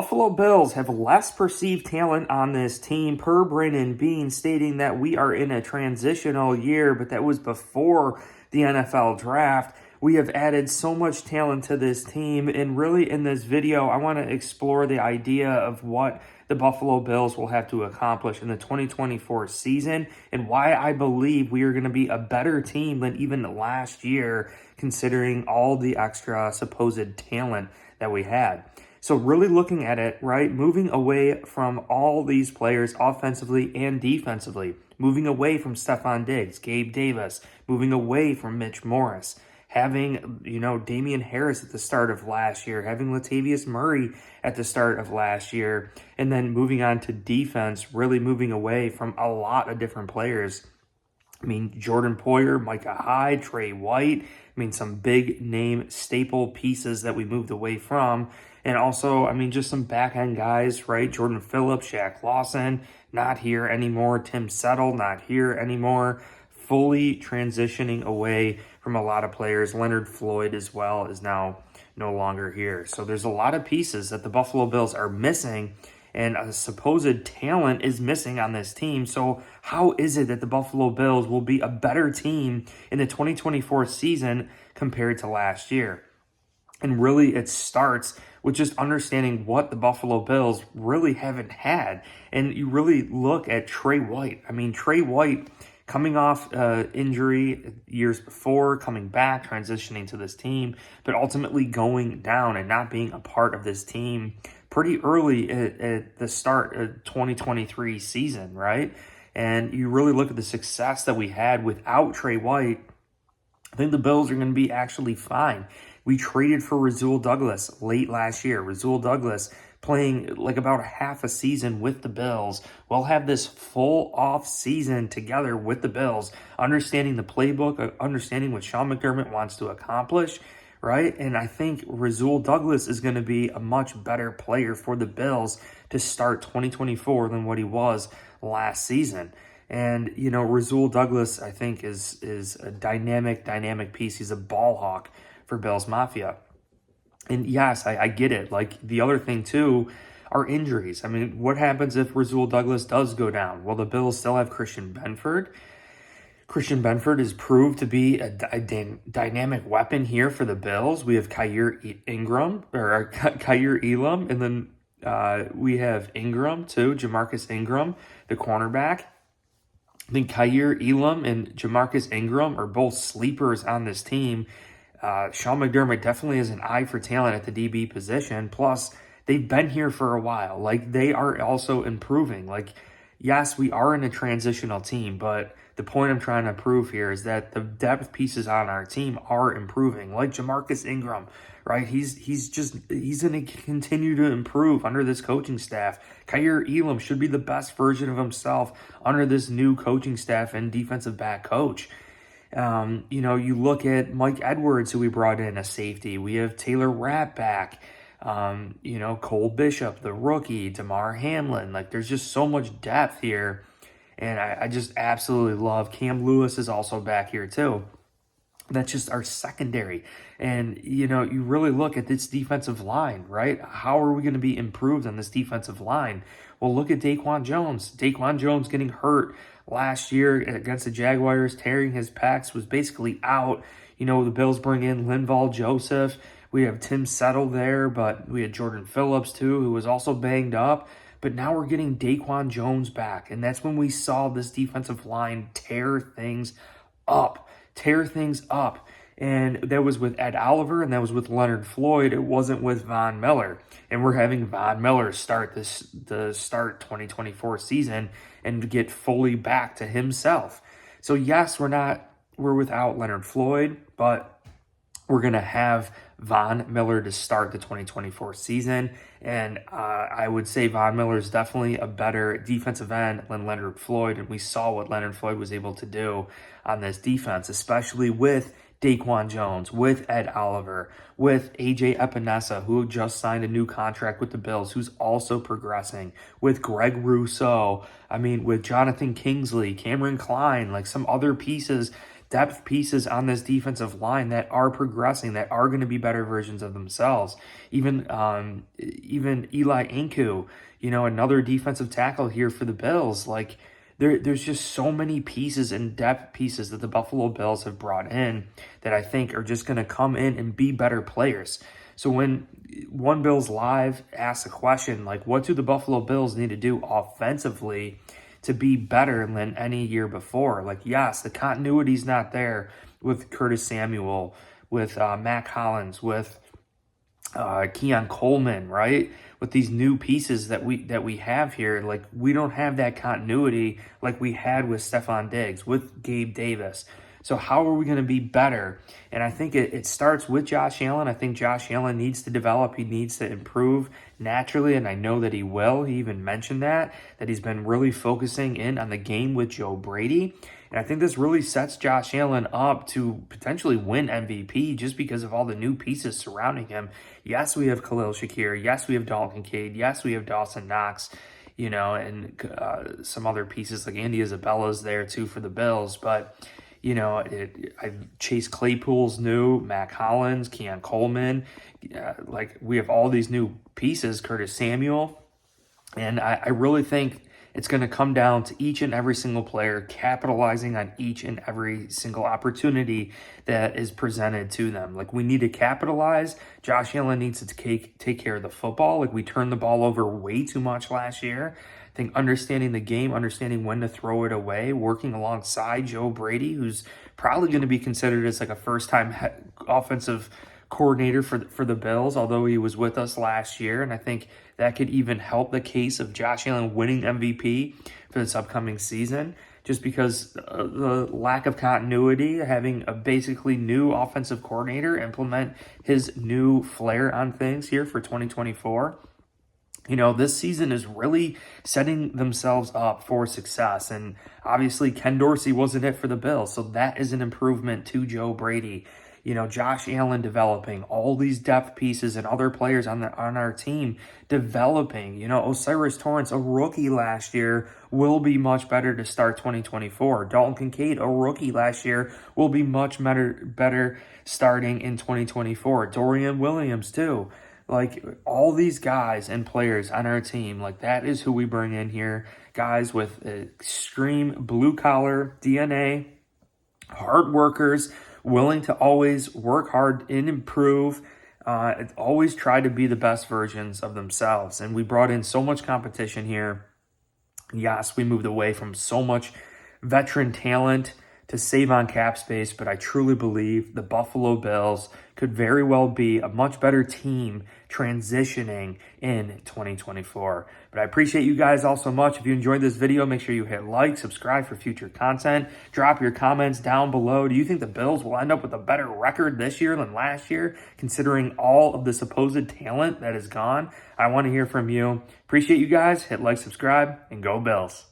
Buffalo Bills have less perceived talent on this team, per Brandon Beane, stating that we are in a transitional year, but that was before the NFL draft. We have added so much talent to this team, and really in this video, I want to explore the idea of what the Buffalo Bills will have to accomplish in the 2024 season and why I believe we are going to be a better team than even last year, considering all the extra supposed talent that we had. So really looking at it, right, moving away from all these players offensively and defensively, moving away from Stephon Diggs, Gabe Davis, moving away from Mitch Morris, having, Damian Harris at the start of last year, having Latavius Murray at the start of last year, and then moving on to defense, really moving away from a lot of different players. I mean, Jordan Poyer, Micah Hyde, Trey White. I mean, some big name staple pieces that we moved away from. And also, just some back-end guys, right? Jordan Phillips, Shaq Lawson, not here anymore. Tim Settle, not here anymore. Fully transitioning away from a lot of players. Leonard Floyd as well is now no longer here. So there's a lot of pieces that the Buffalo Bills are missing, and a supposed talent is missing on this team. So how is it that the Buffalo Bills will be a better team in the 2024 season compared to last year? And really it starts with just understanding what the Buffalo Bills really haven't had. And you really look at Trey White. Trey White coming off injury years before, coming back, transitioning to this team, but ultimately going down and not being a part of this team pretty early at the start of 2023 season, right? And you really look at the success that we had without Trey White. I think the Bills are going to be actually fine. We traded for Rasul Douglas late last year. Rasul Douglas playing like about half a season with the Bills. We'll have this full off season together with the Bills, understanding the playbook, understanding what Sean McDermott wants to accomplish, right? And I think Rasul Douglas is going to be a much better player for the Bills to start 2024 than what he was last season. And, Rasul Douglas, I think, is a dynamic piece. He's a ball hawk for Bills Mafia. And yes, I get it. Like, the other thing, too, are injuries. What happens if Rasul Douglas does go down? Well, the Bills still have Christian Benford. Christian Benford is proved to be a dynamic weapon here for the Bills. We have Kaiir Elam, and then we have Ingram, too, Jamarcus Ingram, the cornerback. I think Kaiir Elam and Jamarcus Ingram are both sleepers on this team. Sean McDermott definitely has an eye for talent at the DB position. Plus, they've been here for a while. Like, they are also improving. Like, yes, we are in a transitional team, but the point I'm trying to prove here is that the depth pieces on our team are improving. Like Jamarcus Ingram, right? He's going to continue to improve under this coaching staff. Kaiir Elam should be the best version of himself under this new coaching staff and defensive back coach. You look at Mike Edwards, who we brought in, a safety. We have Taylor Rapp back. Cole Bishop, the rookie, Damar Hamlin. Like, there's just so much depth here. And I just absolutely love Cam Lewis is also back here too. That's just our secondary. And, you really look at this defensive line, right? How are we going to be improved on this defensive line? Well, look at DaQuon Jones. DaQuon Jones getting hurt last year against the Jaguars, tearing his pecs, was basically out. The Bills bring in Linval Joseph. We have Tim Settle there, but we had Jordan Phillips too, who was also banged up. But now we're getting DaQuon Jones back, and that's when we saw this defensive line tear things up. And that was with Ed Oliver, and that was with Leonard Floyd. It wasn't with Von Miller. And we're having Von Miller start the 2024 season and get fully back to himself. So yes, we're without Leonard Floyd, but we're going to have Von Miller to start the 2024 season. And I would say Von Miller is definitely a better defensive end than Leonard Floyd. And we saw what Leonard Floyd was able to do on this defense, especially with DaQuon Jones, with Ed Oliver, with AJ Epinesa, who just signed a new contract with the Bills, who's also progressing, with Greg Rousseau, with Jonathan Kingsley, Cameron Klein, like some other pieces depth pieces on this defensive line that are progressing, that are going to be better versions of themselves. Even Eli Inku, another defensive tackle here for the Bills. Like, there's just so many pieces and depth pieces that the Buffalo Bills have brought in that I think are just going to come in and be better players. So when One Bills Live asks a question, like, what do the Buffalo Bills need to do offensively to be better than any year before? Like, yes, the continuity's not there with Curtis Samuel, with Mac Hollins, with Keon Coleman, right? With these new pieces that we have here, like, we don't have that continuity like we had with Stephon Diggs, with Gabe Davis. So how are we going to be better? And I think it starts with Josh Allen. I think Josh Allen needs to develop. He needs to improve naturally, and I know that he will. He even mentioned that he's been really focusing in on the game with Joe Brady. And I think this really sets Josh Allen up to potentially win MVP just because of all the new pieces surrounding him. Yes, we have Khalil Shakir. Yes, we have Dalton Kincaid. Yes, we have Dawson Knox, and some other pieces like Andy Isabella's there too for the Bills. But, Chase Claypool's new, Mac Hollins, Keon Coleman. We have all these new pieces, Curtis Samuel. And I really think it's going to come down to each and every single player capitalizing on each and every single opportunity that is presented to them. Like, we need to capitalize. Josh Allen needs to take care of the football. Like, we turned the ball over way too much last year. I think understanding the game, understanding when to throw it away, working alongside Joe Brady, who's probably going to be considered as like a first-time offensive coordinator for the Bills, although he was with us last year. And I think that could even help the case of Josh Allen winning MVP for this upcoming season, just because the lack of continuity, having a basically new offensive coordinator implement his new flair on things here for 2024. This season is really setting themselves up for success. And obviously, Ken Dorsey wasn't it for the Bills. So that is an improvement to Joe Brady. Josh Allen developing, all these depth pieces and other players on our team developing. Osiris Torrance, a rookie last year, will be much better to start 2024. Dalton Kincaid, a rookie last year, will be much better starting in 2024. Dorian Williams, too. Like, all these guys and players on our team, like, that is who we bring in here. Guys with extreme blue-collar DNA, hard workers, willing to always work hard and improve, always try to be the best versions of themselves. And we brought in so much competition here. Yes, we moved away from so much veteran talent to save on cap space, but I truly believe the Buffalo Bills could very well be a much better team transitioning in 2024. But I appreciate you guys all so much. If you enjoyed this video, make sure you hit like, subscribe for future content. Drop your comments down below. Do you think the Bills will end up with a better record this year than last year, considering all of the supposed talent that is gone? I want to hear from you. Appreciate you guys. Hit like, subscribe, and go Bills.